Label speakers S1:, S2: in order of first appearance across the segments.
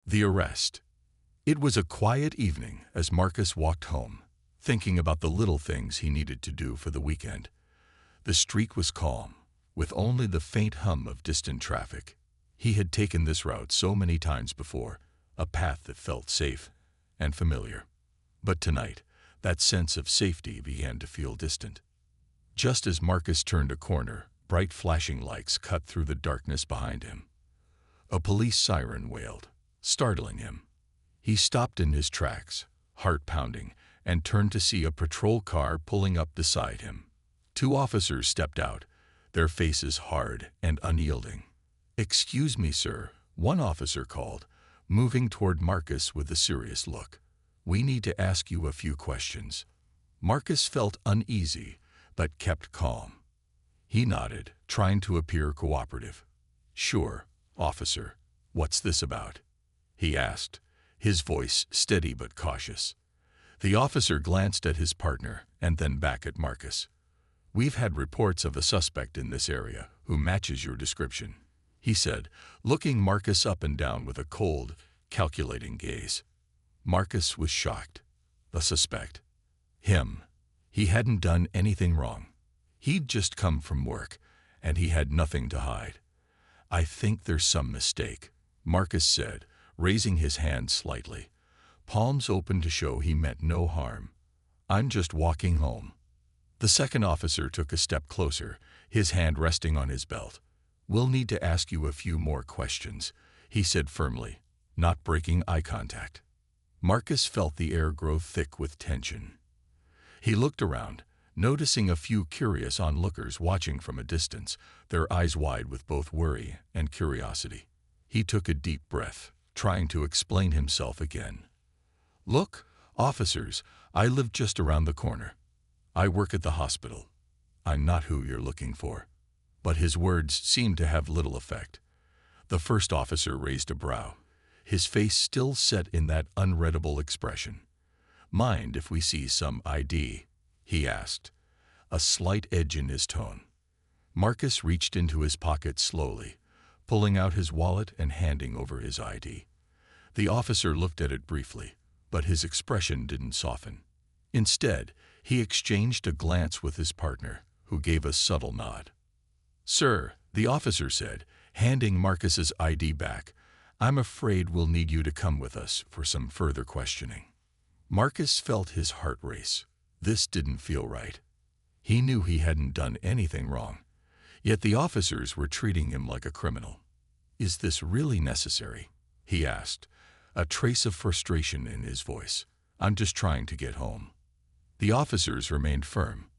S1: The arrest. It was a quiet evening as Marcus walked home, thinking about the little things he needed to do for the weekend. The street was calm, with only the faint hum of distant traffic. He had taken this route so many times before, a path that felt safe and familiar. But tonight, that sense of safety began to feel distant. Just as Marcus turned a corner, bright flashing lights cut through the darkness behind him. A police siren wailed, startling him. He stopped in his tracks, heart pounding, and turned to see a patrol car pulling up beside him. Two officers stepped out, their faces hard and unyielding. "Excuse me, sir," one officer called, moving toward Marcus with a serious look. "We need to ask you a few questions." Marcus felt uneasy, but kept calm. He nodded, trying to appear cooperative. "Sure, officer. What's this about?" he asked, his voice steady but cautious. The officer glanced at his partner and then back at Marcus. "We've had reports of a suspect in this area who matches your description," he said, looking Marcus up and down with a cold, calculating gaze. Marcus was shocked. The suspect. Him. He hadn't done anything wrong. He'd just come from work, and he had nothing to hide. "I think there's some mistake," Marcus said, raising his hand slightly, palms open to show he meant no harm. "I'm just walking home." The second officer took a step closer, his hand resting on his belt. "We'll need to ask you a few more questions," he said firmly, not breaking eye contact. Marcus felt the air grow thick with tension. He looked around, noticing a few curious onlookers watching from a distance, their eyes wide with both worry and curiosity. He took a deep breath, trying to explain himself again. "Look, officers, I live just around the corner. I work at the hospital. I'm not who you're looking for." But his words seemed to have little effect. The first officer raised a brow, his face still set in that unreadable expression. "Mind if we see some ID?" he asked, a slight edge in his tone. Marcus reached into his pocket slowly, pulling out his wallet and handing over his ID. The officer looked at it briefly, but his expression didn't soften. Instead, he exchanged a glance with his partner, who gave a subtle nod. "Sir," the officer said, handing Marcus's ID back, "I'm afraid we'll need you to come with us for some further questioning." Marcus felt his heart race. This didn't feel right. He knew he hadn't done anything wrong, yet the officers were treating him like a criminal. "Is this really necessary?" he asked, a trace of frustration in his voice. "I'm just trying to get home." The officers remained firm.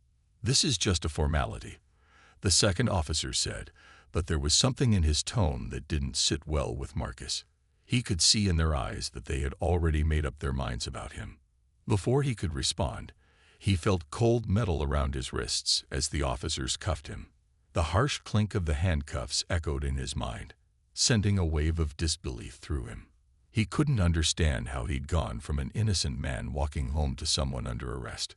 S1: "This is just a formality," the second officer said, but there was something in his tone that didn't sit well with Marcus. He could see in their eyes that they had already made up their minds about him. Before he could respond, he felt cold metal around his wrists as the officers cuffed him. The harsh clink of the handcuffs echoed in his mind, sending a wave of disbelief through him. He couldn't understand how he'd gone from an innocent man walking home to someone under arrest.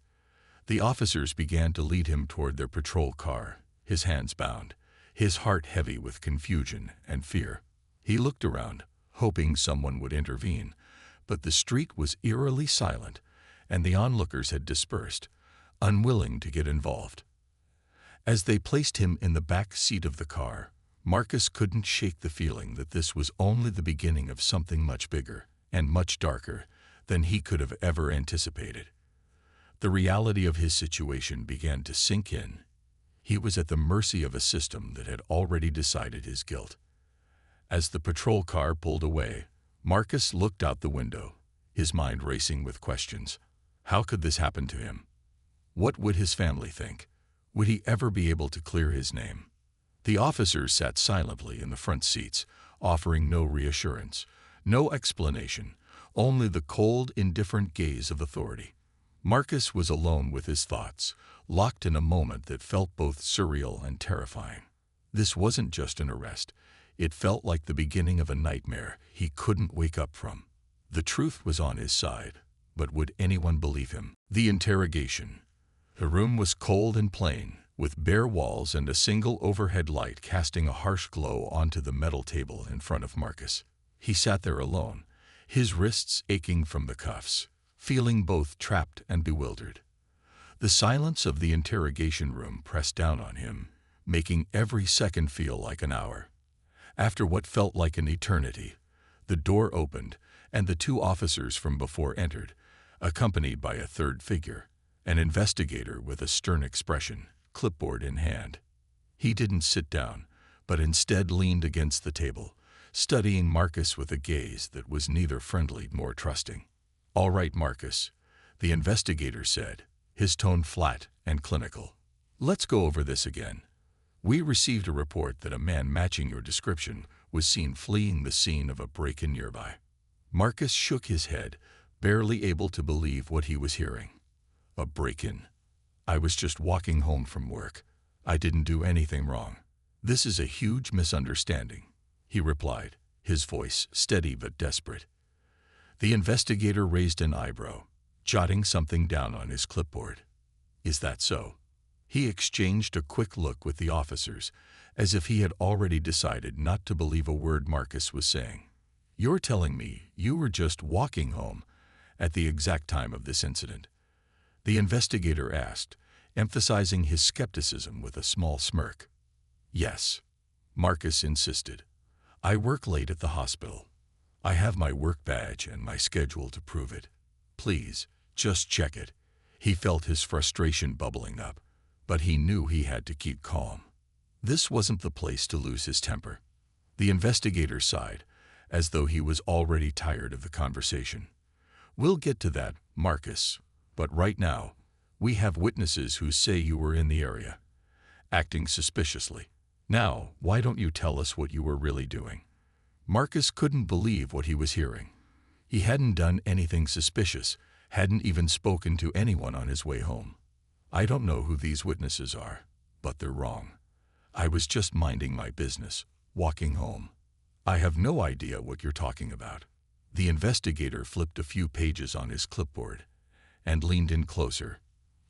S1: The officers began to lead him toward their patrol car, his hands bound, his heart heavy with confusion and fear. He looked around, hoping someone would intervene, but the street was eerily silent, and the onlookers had dispersed, unwilling to get involved. As they placed him in the back seat of the car, Marcus couldn't shake the feeling that this was only the beginning of something much bigger and much darker than he could have ever anticipated. The reality of his situation began to sink in. He was at the mercy of a system that had already decided his guilt. As the patrol car pulled away, Marcus looked out the window, his mind racing with questions. How could this happen to him? What would his family think? Would he ever be able to clear his name? The officers sat silently in the front seats, offering no reassurance, no explanation, only the cold, indifferent gaze of authority. Marcus was alone with his thoughts, locked in a moment that felt both surreal and terrifying. This wasn't just an arrest. It felt like the beginning of a nightmare he couldn't wake up from. The truth was on his side, but would anyone believe him? The interrogation. The room was cold and plain, with bare walls and a single overhead light casting a harsh glow onto the metal table in front of Marcus. He sat there alone, his wrists aching from the cuffs, feeling both trapped and bewildered. The silence of the interrogation room pressed down on him, making every second feel like an hour. After what felt like an eternity, the door opened and the two officers from before entered, accompanied by a third figure, an investigator with a stern expression, clipboard in hand. He didn't sit down, but instead leaned against the table, studying Marcus with a gaze that was neither friendly nor trusting. "All right, Marcus," the investigator said, his tone flat and clinical. "Let's go over this again. We received a report that a man matching your description was seen fleeing the scene of a break-in nearby." Marcus shook his head, barely able to believe what he was hearing. "A break-in? I was just walking home from work. I didn't do anything wrong." "This is a huge misunderstanding," he replied, his voice steady but desperate. The investigator raised an eyebrow, jotting something down on his clipboard. "Is that so?" He exchanged a quick look with the officers, as if he had already decided not to believe a word Marcus was saying. "You're telling me you were just walking home at the exact time of this incident?" the investigator asked, emphasizing his skepticism with a small smirk. "Yes," Marcus insisted. "I work late at the hospital. I have my work badge and my schedule to prove it. Please, just check it." He felt his frustration bubbling up, but he knew he had to keep calm. This wasn't the place to lose his temper. The investigator sighed, as though he was already tired of the conversation. "We'll get to that, Marcus, but right now, we have witnesses who say you were in the area, acting suspiciously. Now, why don't you tell us what you were really doing?" Marcus couldn't believe what he was hearing. He hadn't done anything suspicious, hadn't even spoken to anyone on his way home. "I don't know who these witnesses are, but they're wrong. I was just minding my business, walking home. I have no idea what you're talking about." The investigator flipped a few pages on his clipboard and leaned in closer.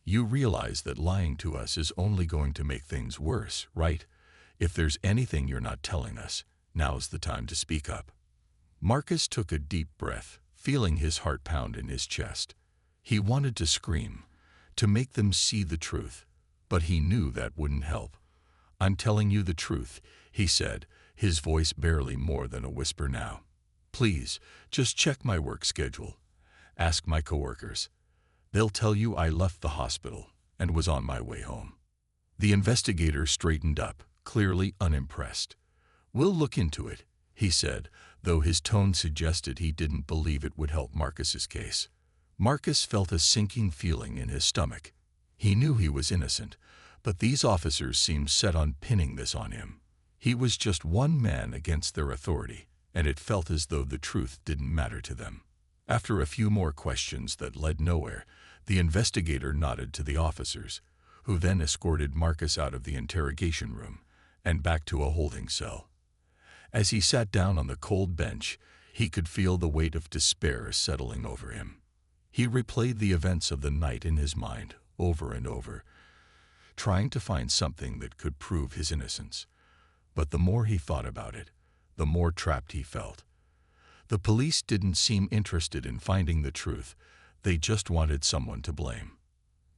S1: "You realize that lying to us is only going to make things worse, right? If there's anything you're not telling us, now's the time to speak up." Marcus took a deep breath, feeling his heart pound in his chest. He wanted to scream, to make them see the truth, but he knew that wouldn't help. "I'm telling you the truth," he said, his voice barely more than a whisper now. "Please, just check my work schedule. Ask my coworkers. They'll tell you I left the hospital and was on my way home." The investigator straightened up, clearly unimpressed. "We'll look into it," he said, though his tone suggested he didn't believe it would help Marcus's case. Marcus felt a sinking feeling in his stomach. He knew he was innocent, but these officers seemed set on pinning this on him. He was just one man against their authority, and it felt as though the truth didn't matter to them. After a few more questions that led nowhere, the investigator nodded to the officers, who then escorted Marcus out of the interrogation room and back to a holding cell. As he sat down on the cold bench, he could feel the weight of despair settling over him. He replayed the events of the night in his mind over and over, trying to find something that could prove his innocence. But the more he thought about it, the more trapped he felt. The police didn't seem interested in finding the truth, they just wanted someone to blame.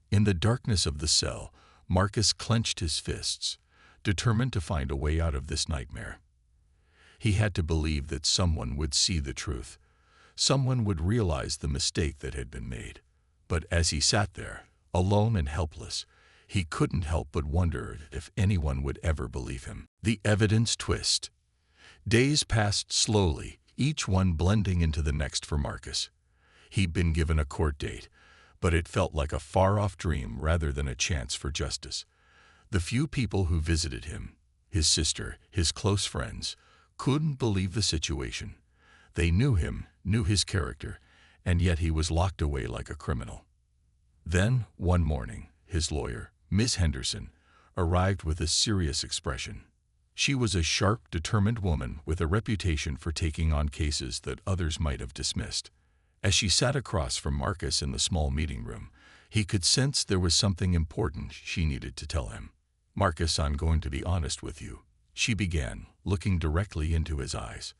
S1: In the darkness of the cell, Marcus clenched his fists, determined to find a way out of this nightmare. He had to believe that someone would see the truth. Someone would realize the mistake that had been made. But as he sat there, alone and helpless, he couldn't help but wonder if anyone would ever believe him. The evidence twist. Days passed slowly, each one blending into the next for Marcus. He'd been given a court date, but it felt like a far-off dream rather than a chance for justice. The few people who visited him, his sister, his close friends, couldn't believe the situation. They knew him, knew his character, and yet he was locked away like a criminal. Then, one morning, his lawyer, Miss Henderson, arrived with a serious expression. She was a sharp, determined woman with a reputation for taking on cases that others might have dismissed. As she sat across from Marcus in the small meeting room, he could sense there was something important she needed to tell him. "Marcus, I'm going to be honest with you," she began, looking directly into his eyes.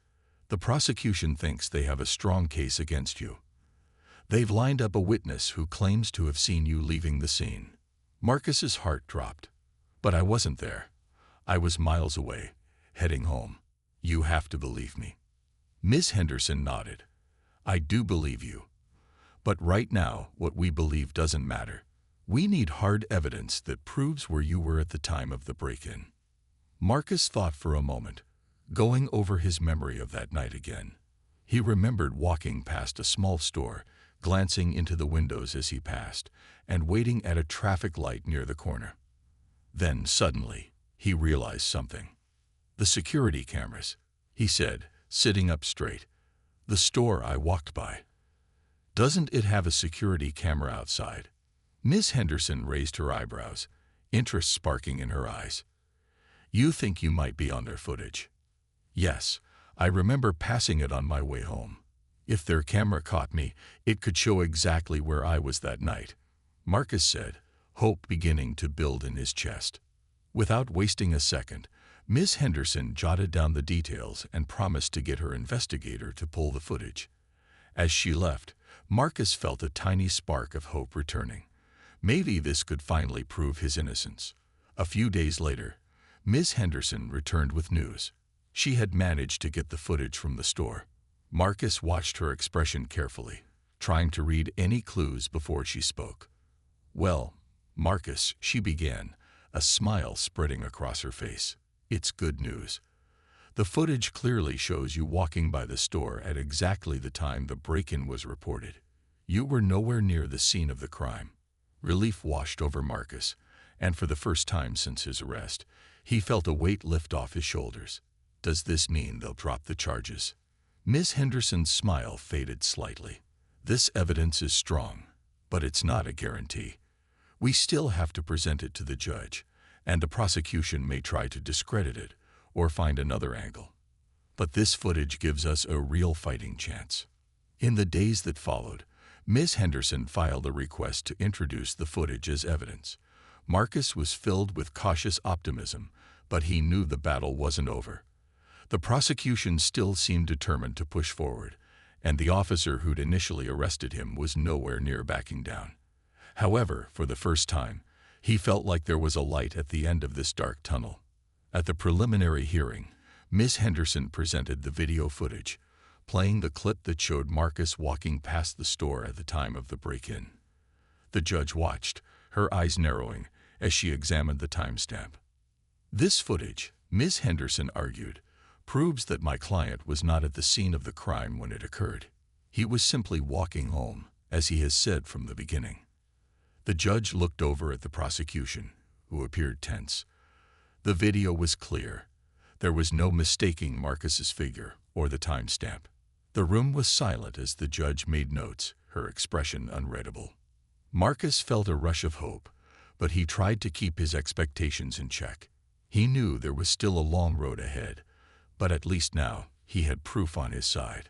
S1: The prosecution thinks they have a strong case against you. They've lined up a witness who claims to have seen you leaving the scene. Marcus's heart dropped. But I wasn't there. I was miles away, heading home. You have to believe me. Miss Henderson nodded. I do believe you. But right now, what we believe doesn't matter. We need hard evidence that proves where you were at the time of the break-in. Marcus thought for a moment, going over his memory of that night again. He remembered walking past a small store, glancing into the windows as he passed, and waiting at a traffic light near the corner. Then, suddenly, he realized something. The security cameras, he said, sitting up straight. The store I walked by. Doesn't it have a security camera outside? Miss Henderson raised her eyebrows, interest sparking in her eyes. You think you might be on their footage? Yes, I remember passing it on my way home. If their camera caught me, it could show exactly where I was that night, Marcus said, hope beginning to build in his chest. Without wasting a second, Miss Henderson jotted down the details and promised to get her investigator to pull the footage. As she left, Marcus felt a tiny spark of hope returning. Maybe this could finally prove his innocence. A few days later, Miss Henderson returned with news. She had managed to get the footage from the store. Marcus watched her expression carefully, trying to read any clues before she spoke. Well, Marcus, she began, a smile spreading across her face. It's good news. The footage clearly shows you walking by the store at exactly the time the break-in was reported. You were nowhere near the scene of the crime. Relief washed over Marcus, and for the first time since his arrest, he felt a weight lift off his shoulders. Does this mean they'll drop the charges? Miss Henderson's smile faded slightly. This evidence is strong, but it's not a guarantee. We still have to present it to the judge, and the prosecution may try to discredit it or find another angle. But this footage gives us a real fighting chance. In the days that followed, Ms. Henderson filed a request to introduce the footage as evidence. Marcus was filled with cautious optimism, but he knew the battle wasn't over. The prosecution still seemed determined to push forward, and the officer who'd initially arrested him was nowhere near backing down. However, for the first time, he felt like there was a light at the end of this dark tunnel. At the preliminary hearing, Ms. Henderson presented the video footage, playing the clip that showed Marcus walking past the store at the time of the break-in. The judge watched, her eyes narrowing, as she examined the timestamp. This footage, Ms. Henderson argued, proves that my client was not at the scene of the crime when it occurred. He was simply walking home, as he has said from the beginning. The judge looked over at the prosecution, who appeared tense. The video was clear. There was no mistaking Marcus's figure or the timestamp. The room was silent as the judge made notes, her expression unreadable. Marcus felt a rush of hope, but he tried to keep his expectations in check. He knew there was still a long road ahead, but at least now he had proof on his side.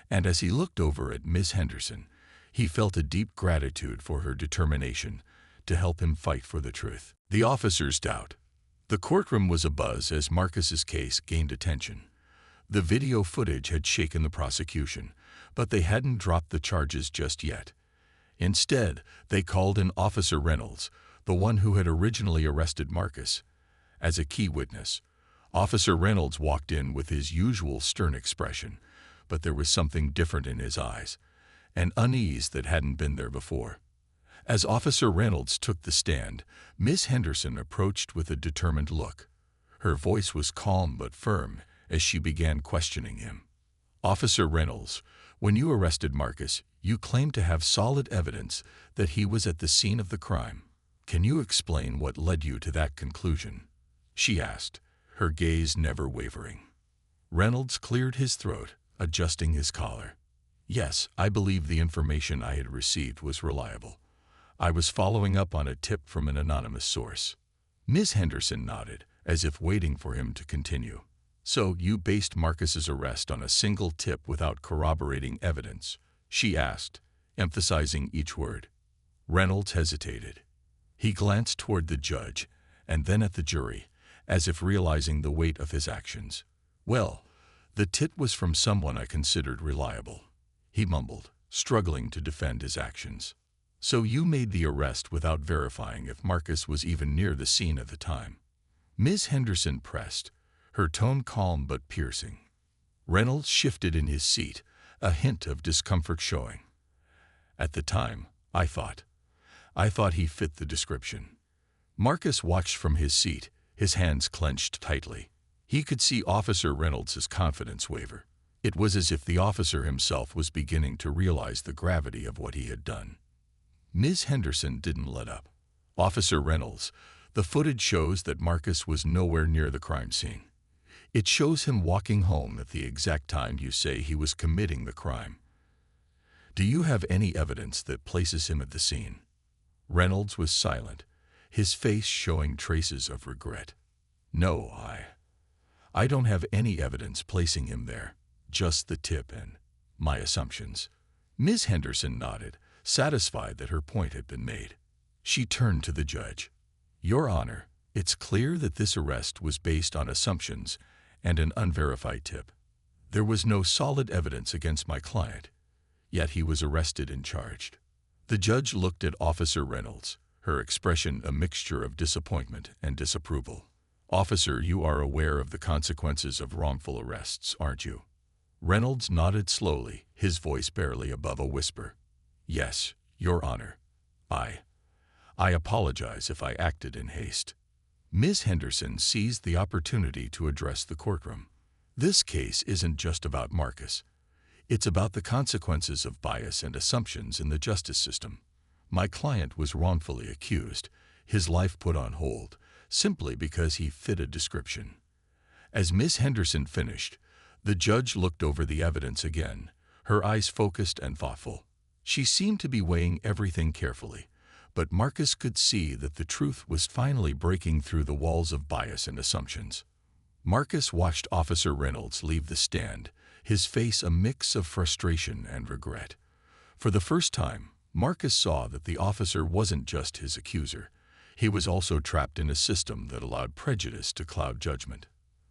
S1: And as he looked over at Miss Henderson, he felt a deep gratitude for her determination to help him fight for the truth. The officers' doubt. The courtroom was abuzz as Marcus's case gained attention. The video footage had shaken the prosecution, but they hadn't dropped the charges just yet. Instead, they called in Officer Reynolds, the one who had originally arrested Marcus. As a key witness, Officer Reynolds walked in with his usual stern expression, but there was something different in his eyes, an unease that hadn't been there before. As Officer Reynolds took the stand, Miss Henderson approached with a determined look. Her voice was calm but firm as she began questioning him. Officer Reynolds, when you arrested Marcus, you claimed to have solid evidence that he was at the scene of the crime. Can you explain what led you to that conclusion? She asked, her gaze never wavering. Reynolds cleared his throat, adjusting his collar. Yes, I believe the information I had received was reliable. I was following up on a tip from an anonymous source. Ms. Henderson nodded, as if waiting for him to continue. So you based Marcus's arrest on a single tip without corroborating evidence? She asked, emphasizing each word. Reynolds hesitated. He glanced toward the judge, and then at the jury, as if realizing the weight of his actions. Well, The tip was from someone I considered reliable. He mumbled, struggling to defend his actions. So you made the arrest without verifying if Marcus was even near the scene at the time? Ms. Henderson pressed, her tone calm but piercing. Reynolds shifted in his seat, a hint of discomfort showing. At the time, I thought he fit the description. Marcus watched from his seat, his hands clenched tightly. He could see Officer Reynolds' confidence waver. It was as if the officer himself was beginning to realize the gravity of what he had done. Ms. Henderson didn't let up. Officer Reynolds, the footage shows that Marcus was nowhere near the crime scene. It shows him walking home at the exact time you say he was committing the crime. Do you have any evidence that places him at the scene? Reynolds was silent, his face showing traces of regret. No, I don't have any evidence placing him there, just the tip and my assumptions. Ms. Henderson nodded, satisfied that her point had been made. She turned to the judge. Your Honor, it's clear that this arrest was based on assumptions and an unverified tip. There was no solid evidence against my client, yet he was arrested and charged. The judge looked at Officer Reynolds, her expression a mixture of disappointment and disapproval. Officer, you are aware of the consequences of wrongful arrests, aren't you? Reynolds nodded slowly, his voice barely above a whisper. Yes, Your Honor. I apologize if I acted in haste. Ms. Henderson seized the opportunity to address the courtroom. This case isn't just about Marcus. It's about the consequences of bias and assumptions in the justice system. My client was wrongfully accused, his life put on hold, simply because he fit a description. As Ms. Henderson finished, the judge looked over the evidence again, her eyes focused and thoughtful. She seemed to be weighing everything carefully, but Marcus could see that the truth was finally breaking through the walls of bias and assumptions. Marcus watched Officer Reynolds leave the stand, his face a mix of frustration and regret. For the first time, Marcus saw that the officer wasn't just his accuser. He was also trapped in a system that allowed prejudice to cloud judgment.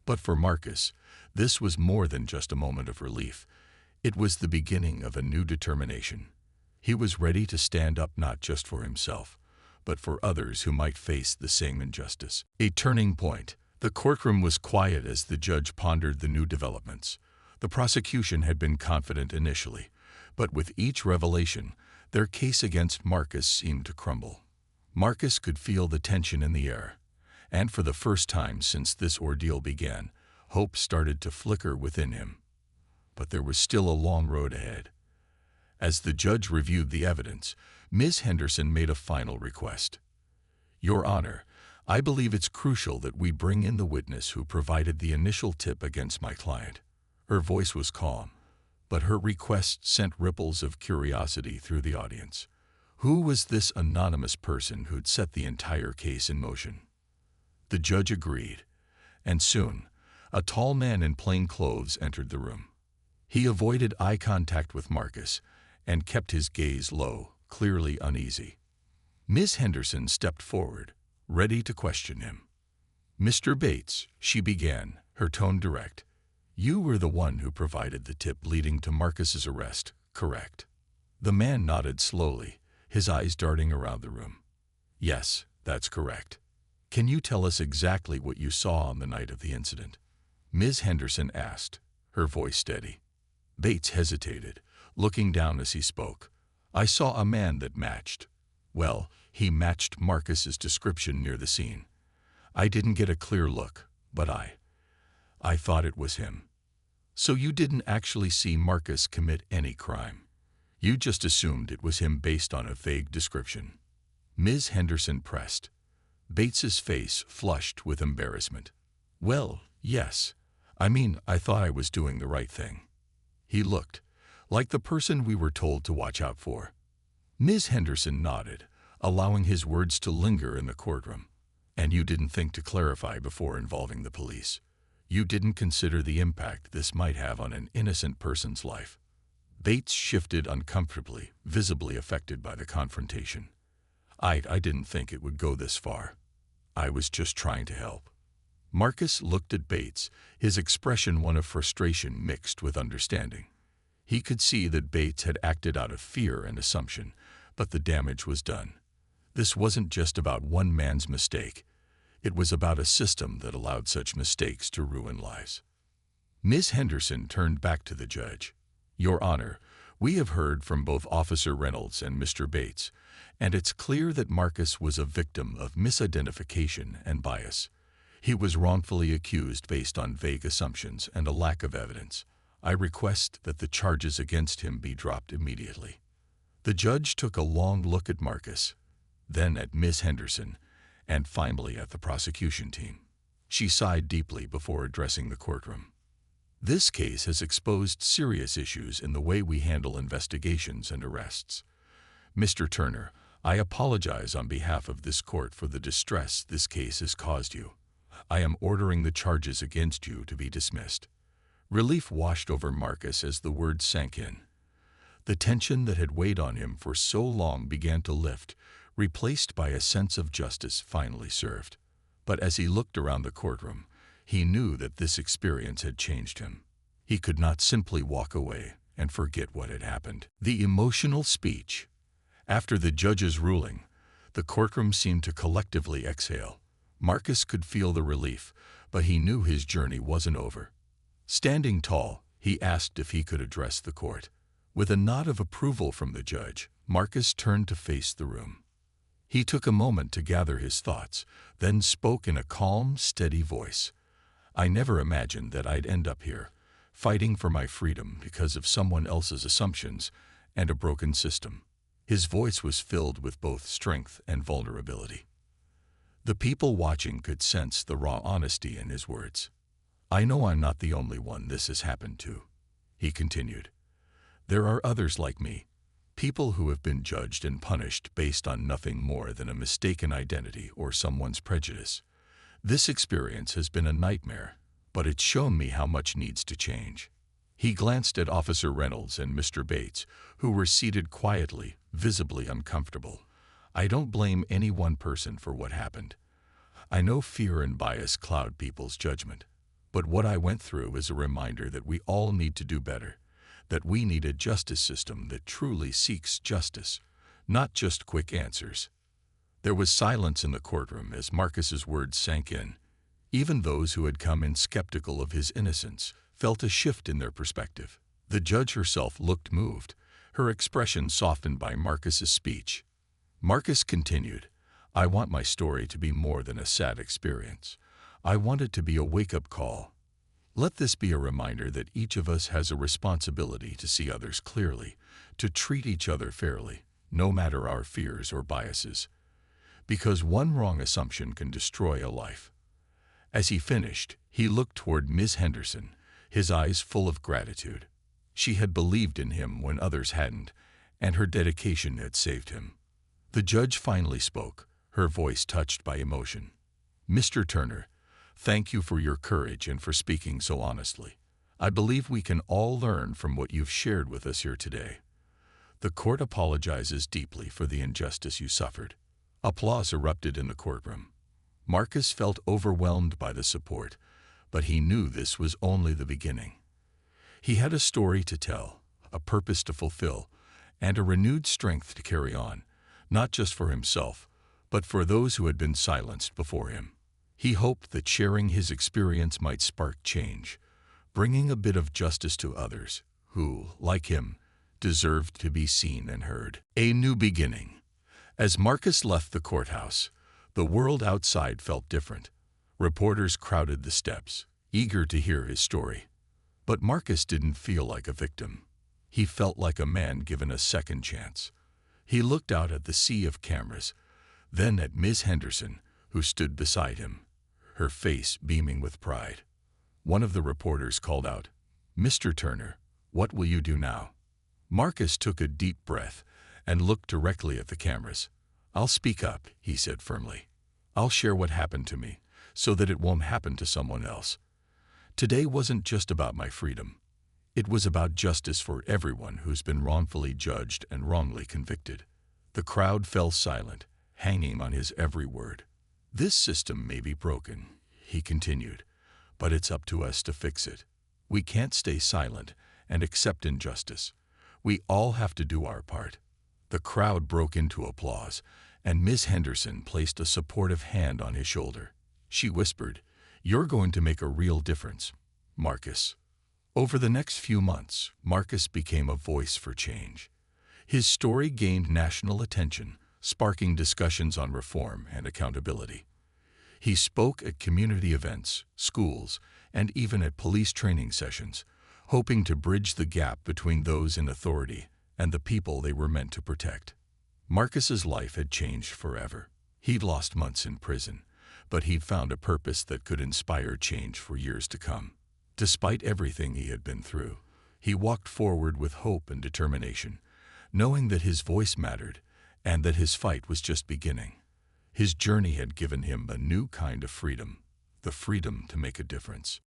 S1: But for Marcus, this was more than just a moment of relief. It was the beginning of a new determination. He was ready to stand up not just for himself, but for others who might face the same injustice. A turning point. The courtroom was quiet as the judge pondered the new developments. The prosecution had been confident initially, but with each revelation, their case against Marcus seemed to crumble. Marcus could feel the tension in the air, and for the first time since this ordeal began, hope started to flicker within him. But there was still a long road ahead. As the judge reviewed the evidence, Ms. Henderson made a final request. Your Honor, I believe it's crucial that we bring in the witness who provided the initial tip against my client. Her voice was calm, but her request sent ripples of curiosity through the audience. Who was this anonymous person who'd set the entire case in motion? The judge agreed, and soon, a tall man in plain clothes entered the room. He avoided eye contact with Marcus and kept his gaze low, clearly uneasy. Ms. Henderson stepped forward, ready to question him. Mr. Bates, she began, her tone direct. You were the one who provided the tip leading to Marcus's arrest, correct? The man nodded slowly, his eyes darting around the room. Yes, that's correct. Can you tell us exactly what you saw on the night of the incident? Ms. Henderson asked, her voice steady. Bates hesitated, looking down as he spoke. I saw a man that matched. Well, he matched Marcus's description near the scene. I didn't get a clear look, but I thought it was him. So you didn't actually see Marcus commit any crime. You just assumed it was him based on a vague description. Ms. Henderson pressed. Bates's face flushed with embarrassment. Well, yes. I thought I was doing the right thing. He looked like the person we were told to watch out for. Ms. Henderson nodded, allowing his words to linger in the courtroom. And you didn't think to clarify before involving the police. You didn't consider the impact this might have on an innocent person's life. Bates shifted uncomfortably, visibly affected by the confrontation. I didn't think it would go this far. I was just trying to help. Marcus looked at Bates, his expression one of frustration mixed with understanding. He could see that Bates had acted out of fear and assumption, but the damage was done. This wasn't just about one man's mistake. It was about a system that allowed such mistakes to ruin lives. Ms. Henderson turned back to the judge. "Your Honor, we have heard from both Officer Reynolds and Mr. Bates, and it's clear that Marcus was a victim of misidentification and bias. He was wrongfully accused based on vague assumptions and a lack of evidence. I request that the charges against him be dropped immediately." The judge took a long look at Marcus, then at Ms. Henderson, and finally at the prosecution team. She sighed deeply before addressing the courtroom. "This case has exposed serious issues in the way we handle investigations and arrests. Mr. Turner, I apologize on behalf of this court for the distress this case has caused you. I am ordering the charges against you to be dismissed." Relief washed over Marcus as the words sank in. The tension that had weighed on him for so long began to lift, replaced by a sense of justice finally served. But as he looked around the courtroom, he knew that this experience had changed him. He could not simply walk away and forget what had happened. The emotional speech. After the judge's ruling, the courtroom seemed to collectively exhale. Marcus could feel the relief, but he knew his journey wasn't over. Standing tall, he asked if he could address the court. With a nod of approval from the judge, Marcus turned to face the room. He took a moment to gather his thoughts, then spoke in a calm, steady voice. "I never imagined that I'd end up here, fighting for my freedom because of someone else's assumptions and a broken system." His voice was filled with both strength and vulnerability. The people watching could sense the raw honesty in his words. "I know I'm not the only one this has happened to," he continued. "There are others like me, people who have been judged and punished based on nothing more than a mistaken identity or someone's prejudice. This experience has been a nightmare, but it's shown me how much needs to change." He glanced at Officer Reynolds and Mr. Bates, who were seated quietly, visibly uncomfortable. "I don't blame any one person for what happened. I know fear and bias cloud people's judgment, but what I went through is a reminder that we all need to do better, that we need a justice system that truly seeks justice, not just quick answers." There was silence in the courtroom as Marcus's words sank in. Even those who had come in skeptical of his innocence felt a shift in their perspective. The judge herself looked moved, her expression softened by Marcus's speech. Marcus continued, "I want my story to be more than a sad experience. I want it to be a wake-up call. Let this be a reminder that each of us has a responsibility to see others clearly, to treat each other fairly, no matter our fears or biases. Because one wrong assumption can destroy a life." As he finished, he looked toward Ms. Henderson, his eyes full of gratitude. She had believed in him when others hadn't, and her dedication had saved him. The judge finally spoke, her voice touched by emotion. "Mr. Turner, thank you for your courage and for speaking so honestly. I believe we can all learn from what you've shared with us here today. The court apologizes deeply for the injustice you suffered." Applause erupted in the courtroom. Marcus felt overwhelmed by the support, but he knew this was only the beginning. He had a story to tell, a purpose to fulfill, and a renewed strength to carry on, not just for himself, but for those who had been silenced before him. He hoped that sharing his experience might spark change, bringing a bit of justice to others who, like him, deserved to be seen and heard. A new beginning. As Marcus left the courthouse, the world outside felt different. Reporters crowded the steps, eager to hear his story. But Marcus didn't feel like a victim. He felt like a man given a second chance. He looked out at the sea of cameras, then at Ms. Henderson, who stood beside him, her face beaming with pride. One of the reporters called out, "Mr. Turner, what will you do now?" Marcus took a deep breath and looked directly at the cameras. "I'll speak up," he said firmly. "I'll share what happened to me, so that it won't happen to someone else. Today wasn't just about my freedom. It was about justice for everyone who's been wrongfully judged and wrongly convicted." The crowd fell silent, hanging on his every word. "This system may be broken," he continued, "but it's up to us to fix it. We can't stay silent and accept injustice. We all have to do our part." The crowd broke into applause, and Miss Henderson placed a supportive hand on his shoulder. She whispered, "You're going to make a real difference, Marcus." Over the next few months, Marcus became a voice for change. His story gained national attention, sparking discussions on reform and accountability. He spoke at community events, schools, and even at police training sessions, hoping to bridge the gap between those in authority and the people they were meant to protect. Marcus's life had changed forever. He'd lost months in prison, but he'd found a purpose that could inspire change for years to come. Despite everything he had been through, he walked forward with hope and determination, knowing that his voice mattered and that his fight was just beginning. His journey had given him a new kind of freedom, the freedom to make a difference.